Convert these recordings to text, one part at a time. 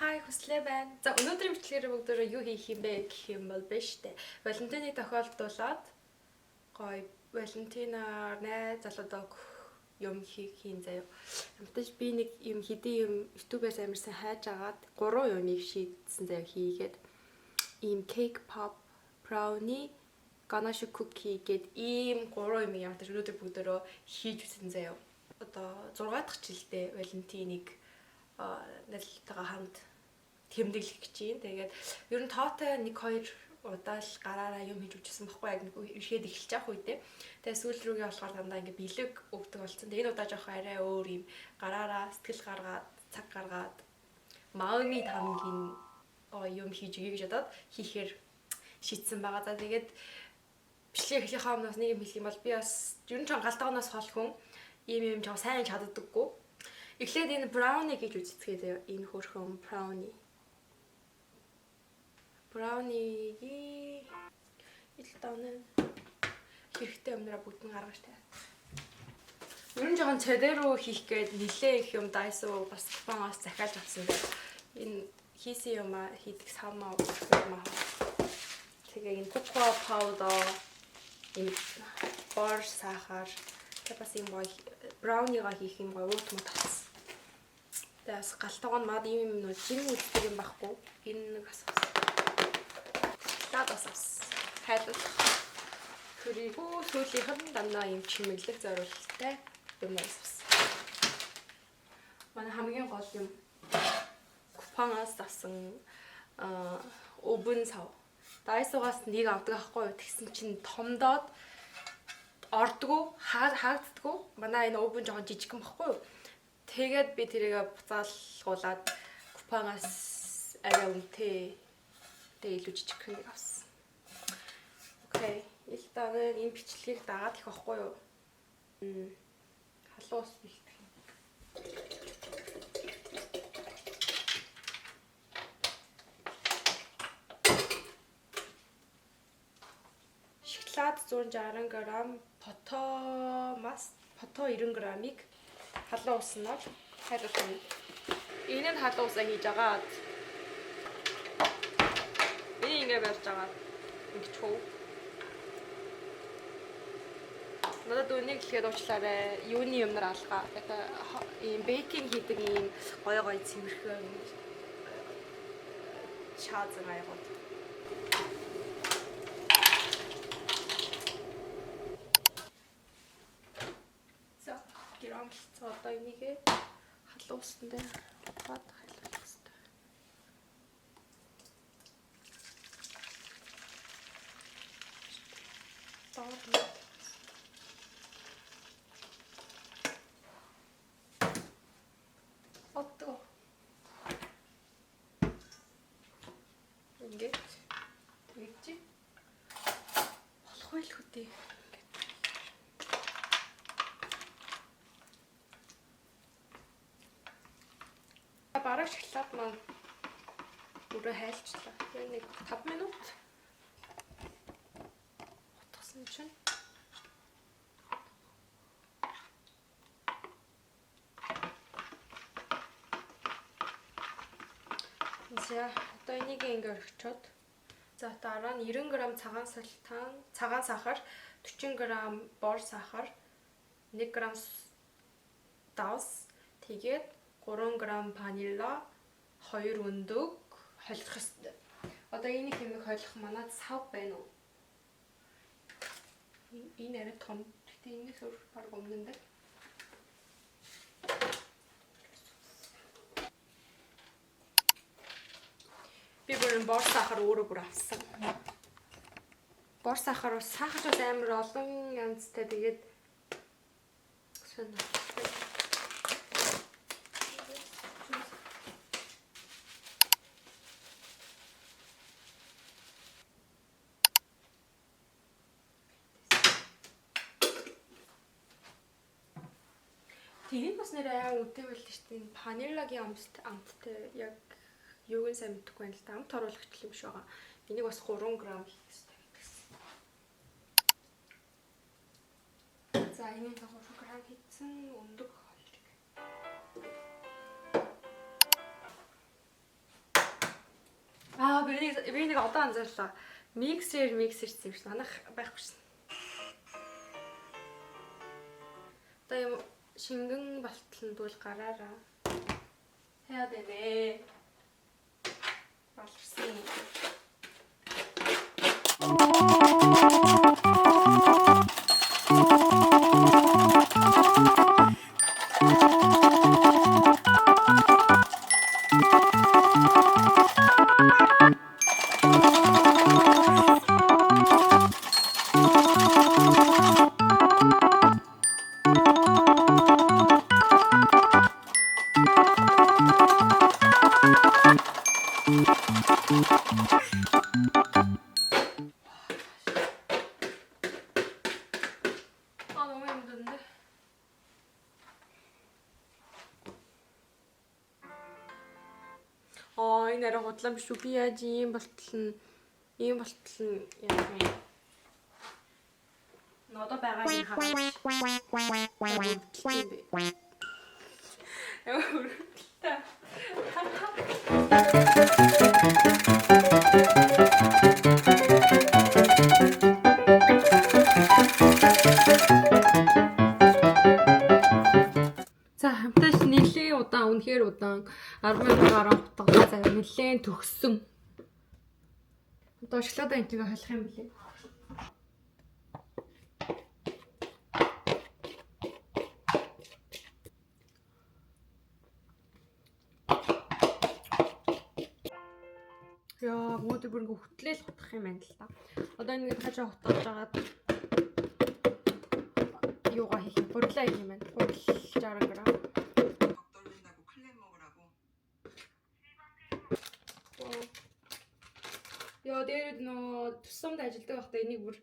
Хай хүслээ байна. За өнөөдрийн бичлэгээр бүгдөө юу хийх юм бэ гэх юм бол биш үү. Валентины тохиолдуулаад гоё Валентинаар найз залуудаа юм хийх заяа. Амтаж би нэг юм хэдий юм YouTube-ээс амарсан хайж агаад 3 юмыг шийдсэн заяа хийгээд ийм cake pop brownie ganache cookie гэд ийм 3 юмыг амтаж өнөөдөр бүгдөө хийж үзсэн заяа. Одоо 6 дахь жилдээ Валентиныг нэлтэйгээ хамт тэмдэглэх гэж юм. Тэгээд ер нь тоотой 1-2 удаа л гараараа юм хийж үжсэн баггүй яг нэг ихэд эхэлж явах үедээ. Тэгээд сүүл рүүгээ болохоор дандаа ингээ бэлэг өгдөг болсон. Тэгээд энэ удаа жоох арай өөр юм гараараа сэтгэл гаргаад цаг гаргаад Маами тамгийн юм хийж өгье гэж бодоод хийхээр шийдсэн байгаа. За тэгээд бичлэг эхлэх хаамнаас нэг юм хэлэх юм бол би бас ер нь ч галдаагнаас хол хүн ийм жоо сайн чаддаггүй. Эхлээд энэ брауни гэж үздэхэд энэ хөрхөн брауни. Браунигийн илтааны хэрэгтэй юмнараа бүгд нь гаргаж таа. Ер нь жоохон цэдэрүү хийх гээд нилээ их юм дайсуу бас купоноос захиалж авсан. Энэ хийсэн юм хийдэг самаа юм аа. Тэгээ энэ cocoa powder, энэ бор сахар, бас юм гоё браунигаа хийх юм гоё уут мод татсан. Тэгээс галтайг нь мад ийм юм нөө жим үлдэх юм байхгүй. Энэ нэг бас бас хайлт хөрийгөө сүүлийнх нь дандаа юм чимэглэх зориулттай юм байсан. Манай хамгийн гол юм купоноос авсан өвөн сав. Дайсуугаас нэг авдаг аахгүй юу? Тэгсэн чинь томдоод ордгоо хаагддгоо. Манай энэ өвөн жоохон жижигхэн байхгүй юу? Тэгээд би тэрийгээ буцаалгуулад купоноос арай үнэтэй илүү жижигхэн нэг авсан. Окей, илтаа энэ бичлэгийг дагаад их байхгүй юу? Халуус бэлтгэх юм. Шоколад 160 г, пото 90 г-ыг халуун уснаар хайлуулж байна. Энэ нь халуун усаа хийж агаад ингээ барьж байгаа. Ингэж хөө. Надад үнийг хэлэхэд уучлаарай. Юуны юмнаар алгаа. Ийм бейкинг хийдэг ийм гоё цэвэрхэн чаазан аягууд. За, грамлцоо одоо энийгээ халуун усанд хаад хайлуулах хэрэгтэй. Отто. Ингээд тэгж болох байл хөтэ. Бараг шоколад маань бүрээ хайлчлаа. Тэгээ нэг 5 минут утгасан чинь за одоо энийг ингээ орхичоод за дараа нь 90 г цагаан сахар, 40 г бор сахар, 1 г давс, тэгээд 3 г ванила, 2 өндөг холих ёстой. Одоо энийг хэмиг холих манад сав байна уу? Энэ арай том. Гэтэ энэс өөр баг өмнө нь. Би бүр бор сахар өөрөө бүр авсан. Бор сахар бас сахар амар олон янзтай тэгээд тэгээд бас нэрээ үнэтэй байл шүү дээ. Ванилагийн амттай яг юуг нь сайн мэдэхгүй байна л да. Амт оруулагч юм биш байгаа. Энийг бас 3 г хийх хэрэгтэй гэсэн. За энийг 3 г хийсэн өндөг холж. би нэг одоо анзаарлаа. Миксер юм шиг манайх байхгүйсэн. Одоо юм шингэн болтол дүүл гараараа. Хаяа дэнэ. Болчихсон. 너무 힘든데? Энэ арай худлаа биш үү? Би яаж ийм болтол нь яах юм? Надад байгаа юм хараач. За хамтаас нэлээд удаан үнэхээр удаан 10,000 гаруй утга заяа нэлээд төгссөн. Одоо шоколад энтигээ холих юм билээ. Яа, мөдөр бүр ингээ хөтлөөл хутгах юм байна л та. Одоо ингээд хажаа хутгаж жагаад 요가 хийх юм. Бурлаа хийх юм байна. Бурл 60 г. 덕돌린다고 클레 먹으라고. Яа, дээд нөө тусамд ажилдаг байхдаа энийг бүр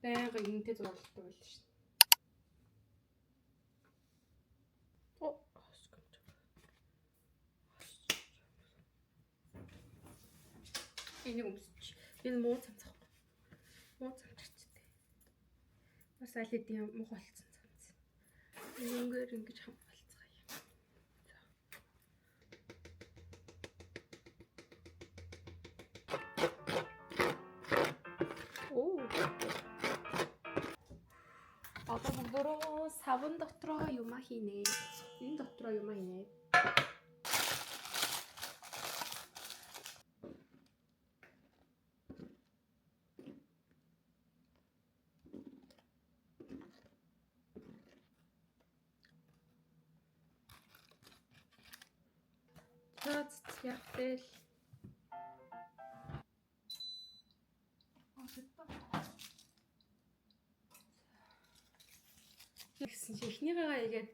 байнга интэй зурладаг байл шүү дээ. Энийг өмсч. Энэ муу цамцах. Муу цамцчтэй. Бас аль хэдийн муу болцсон цамц. Энэгээр ингэж хамгаалцгаая. Оо. Одоо бүгдөө савн дотроо юм хийнэ. Энэ дотроо юм хийнэ. Яхтэл. Гэсэн чи эхнийгаа игээд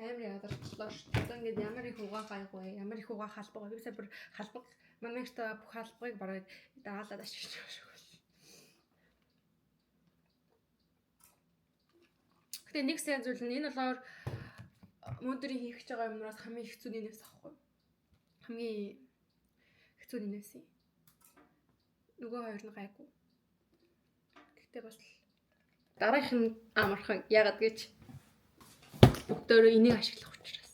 амар ядарчлаа шүү дээ. Одоо ингээд ямар их угаа гайгүй, ямар их угаа халбаг. Би сая бүр халбаг манайхтай бүх халбагыг бараад даалаад ашиглаж байгаа шүү. Гэтэ нэг сайн зүйл нь энэ болохоор мөдрийн хийх гэж байгаа юмнаас хамгийн их зүүнээс авахгүй. Хамгийн хэцүү нээс юм. Нөгөө хоёр нь гайгүй. Гэхдээ бас дараах нь амархан яагаад гэж бүгдөө энийг ашиглах учраас.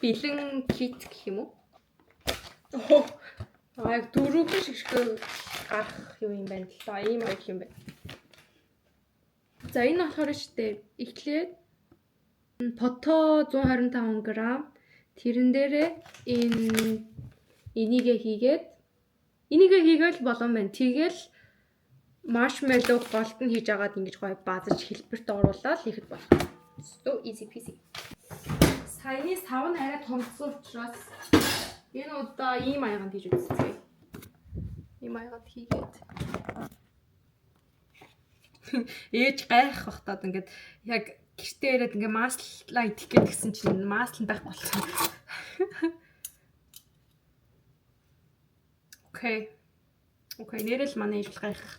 Бэлэн кит гэх юм уу? Яг дөрөв шиг гарах юм байна л да. Ийм байх юм байна. За энэ болохоор штэ эхлээд пото 125 г. Тэрэн дээрээ энийгээ хийгээл болон байна. Тэгэл маршмеллоу голт нь хийж агаад ингэж гоё базарч хэлбэрт оруулаад хийхэд болох. So easy peasy. Саяны сав нь арай томцсон учраас энэ удаа ийм аяганд хийж үзье. Ийм аяганд хийгээд ээж гайх бахтаад ингээд яг гэртээ ирээд ингээ маслаа идэх гэсэн чинь масл нь байхгүй болсон. Окей, нэрэл манай ижил гайхах.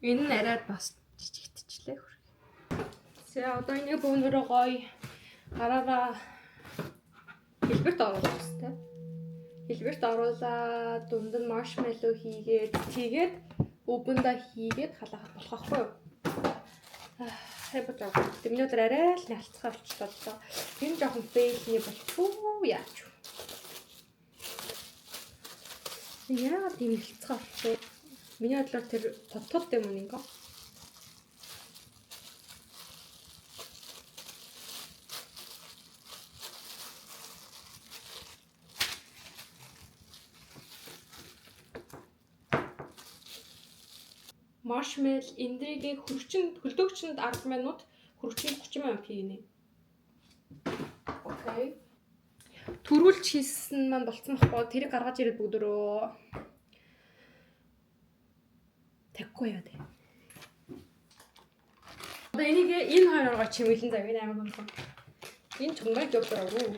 Энэ нь арай бас жижигтчлээ хөр. За одоо энийг бөөнөрөө гоё гараараа хэлбэрт оруулах хэрэгтэй. Хэлбэрт оруулаад дунд нь маршмеллоу хийгээд Өвөндөө хийгээд халаахад болох аахгүй юу? Хайбаж байгаа. Миний өдөр арай л нялцгаа болчихлоо. Энэ жоохон бэйхний болчихгүй яач. Яагаад тийм нялцгаа болчихв? Миний бодлоор тэр тотод юм уу ингээ? Marshmallow эндригийн хөлдөгчөнд 10 минут, хөрөгчөнд 30 минут хийнэ. Окей. Төрүүлж хийсэн маань болцсон байхгүй. Тэрийг гаргаж ирээд бүгдөө тавихгүй яа дээ. Одоо энийг энэ хоёроо чимэглэн зав энэ амар гомхон. Энэ чунгай жолдороо.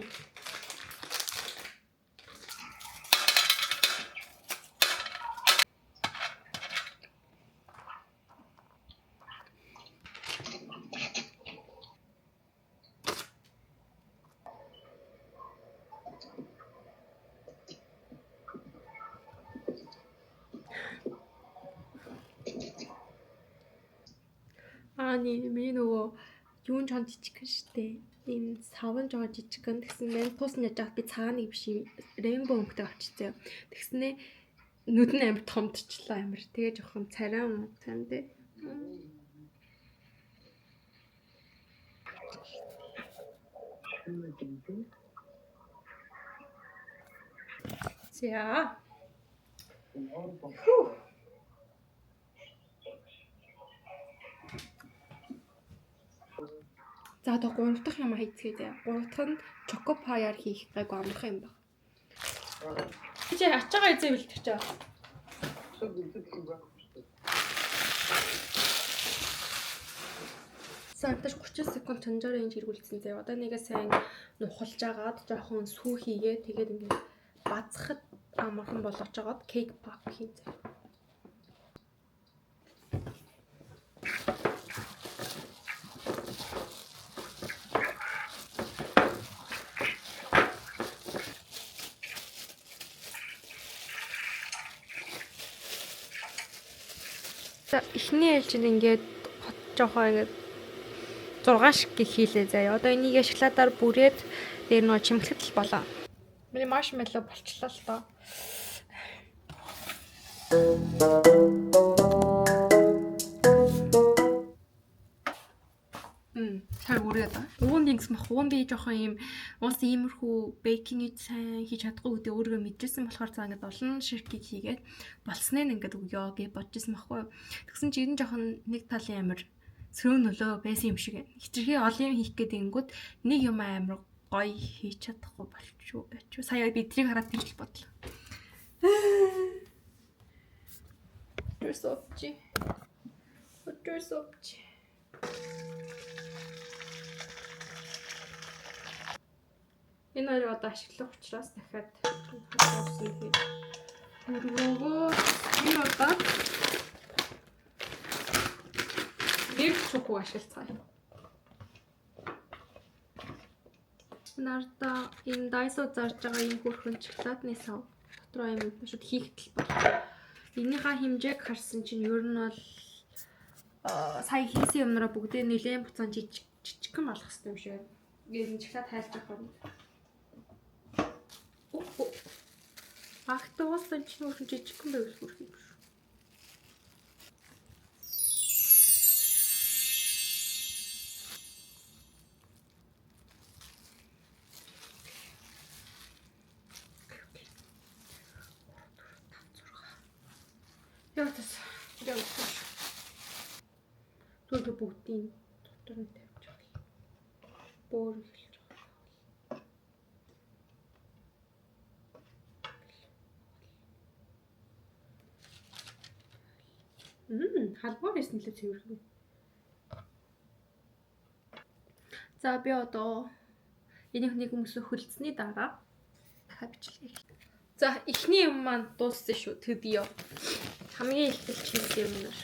Миний нөгөө юун чон жижигхэн штэ. Энэ саван жоо жижигхэн тэгсэн ментус нь яж би цааныг биш юм рембо өнгөтэй авчихсан. Тэгснээ нүд нь амар томдчихлаа амар. Тэгээ жоохон царай юм дээ. За. За одоо 3 дахь юм хийцгээе. 3 дахь нь choco pie-аар хийх гайгүй амархан юм байна. Чи ачаагаа эзээ бэлтгэж чаа. Сантаж 30 секунд чанжаар энэ хэрэгүүлсэн зэ. Одоо нэгээ сайн нухалж агаад жоохон сүү хийгээ. Тэгээд ингээд бацхад амархан болгож агаад cake pop хийцээ. Эхний ээлжинд ингээд жоохон ингээд 6 шиг хийлээ заяа. Одоо энийг шоколадаар бүрээд дээр нөө чимэглэхэд л болоо. Миний маршмеллоу болчлоо л доо. Сайн үрээд аа. Уун дингс мах уун би жоохон юм уус иймэрхүү бейкинг сайн хийж чадахгүй гэдэг өөрийгөө мэдчихсэн болохоор цаа ингээд олон ширкийг хийгээд болсныг ингээд өгөө гэж бодчихсан байхгүй. Тэгсэн чи энэ жоохон нэг талын амир сөрөг нөлөө байсан юм шиг. Хитрхи олон юм хийх гэдэг ингүүд нэг юм амир гоё хийж чадахгүй болчихоо. Сая би трийг хараад тэрч бодлоо. Өдөрсөвчи. Энэ хоёрыг одоо ашиглах учраас дахиад нөгөө энэ одоо нэг чокоо ашиглацгаая. Нарда энэ дайсо зарж байгаа энэ хөрхөн шоколадны сав дотроо юм шууд хийхтэл бол. Энийхээ хэмжээг харсан чинь ер нь бол сая хийсэн юмнараа бүгдээ нэлээд буцаан жижигхэн болох хэрэгтэй юм шиг. Энэ шоколад хайлж байгаа юм. Ахтаа ууссан чинь өөр жижигхэн байвал хүрх юм шүү. Яа. Түр бүгдийн дотор нь тавьж байгаа. Бөөр хэлж байгаа. Халбаар байсан л цэвэрхэн. За би одоо энийг нэг хүмүүсө хөлдсөний дараа дахиад бичлэгээ. За эхний юм маань дууссан шүү. Төдиё. Хамгийн их хийсэн юм нар.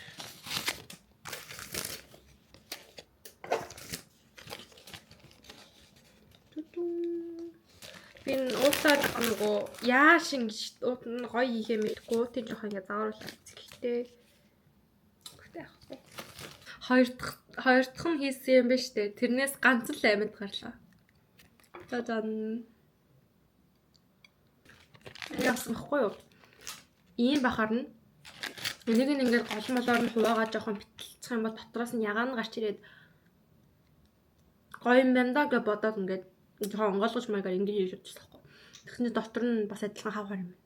Би уутаар нөгөө яашин гэж уут нь гоё хийхээ мэдгүй тийм жоохон ингэ заавруулах хэрэгтэй. хэрэгтэй яах вэ? Хоёр дахь нь хийсэн юм ба штэ. Тэрнээс ганц л амьд гарлаа. Тадан. Яасан байхгүй юу? Ийм бахаар нь энийг ингээд гол молоор нь хуваагаа жоохон битэлцэх юм бол дотроос нь ягаан гарч ирээд гоё юм байна да гэж бодоод ингээд жоохон онгойлгож маягаар ингэж хийж удчихсан байхгүй. Тэгсний дотор нь бас адилхан хавхаар юм байна.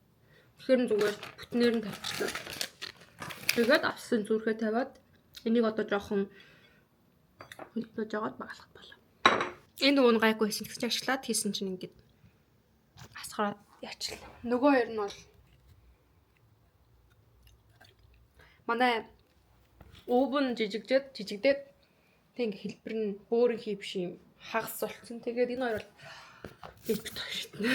Тэгэхээр зүгээр бүтнээр нь тавьчихлаа. Тэгээд авсан зүрхээ тавиад энийг одоо жоохон хөлтөж жагаад багалах болоо. Энэ нөгөө гайгүй хийсэн гэж ашиглаад хийсэн чинь ингээд асгараа яачлаа. Нөгөө хоёр нь бол манай овн жижигдээд тэг ингээ хэлбэр нь хөөрөн хий биш юм хагас болчихсон. Тэгээд энэ хоёр бол бит шитнэ.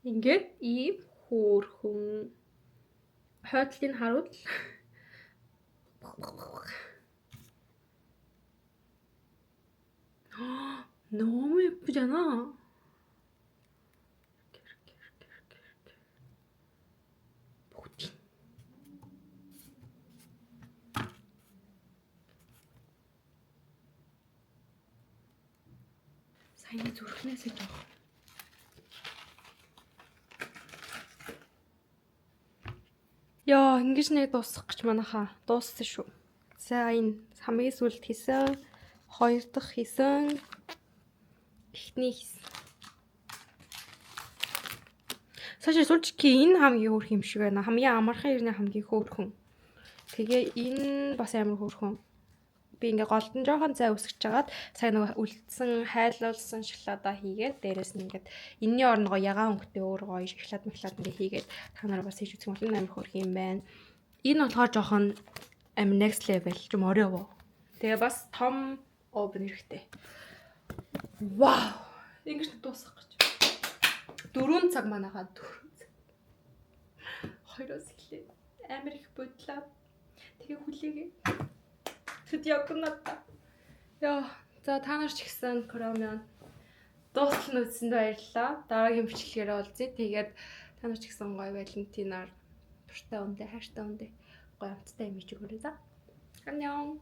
Ингээд ийм хөөрхөн хойдлыг харуул. 너무 예쁘잖아. 보디. 사인이 зүрхнээс л жоох. Яа, ингэж нэг дуусгах гэж манайхаа дууссан шүү. За энэ хамгийн сүүлд хийсэн, хоёр дахь хийсэн, эхний хийсэн. Сашаа 솔직히 энэ хамгийн хөөрхөн юм шиг байна. Хамгийн амархан ирнэ хамгийн хөөрхөн. Тэгээ энэ бас амар хөөрхөн. Би ингээ голдон жоохон цай үсгэж жагаад цаг нэг үлдсэн, хайлуулсан шоколадаа хийгээд дээрэс нь ингээд энэний орнд гоё ягаан өнгөтэй өөр гоё шоколад ингээ хийгээд та нараа бас хийж үзэх юм бол амар хөөрхөн юм байна. Энэ болохоор жоохон амар next level юм орёо. Тэгээ бас том овн хэрэгтэй. Вау! Ингэж дуусгах гэж. 4 цаг манайхаа 4 цаг. Хоёроос эхлэв. Амар их бодлоо. Тэгээ хүлээгээ. 드디어 끝났다. 야, за та нар ч ихсэн 그러면 дуустал нь үзсэнд баярлалаа. Дараагийн бичлэгээр уулзъя. Тэгээд та нар ч ихсэн гоё Валентинаар туртай өндөө, хайртай өндөө гоё амттай юм хийж өгөөрэй за. 안녕.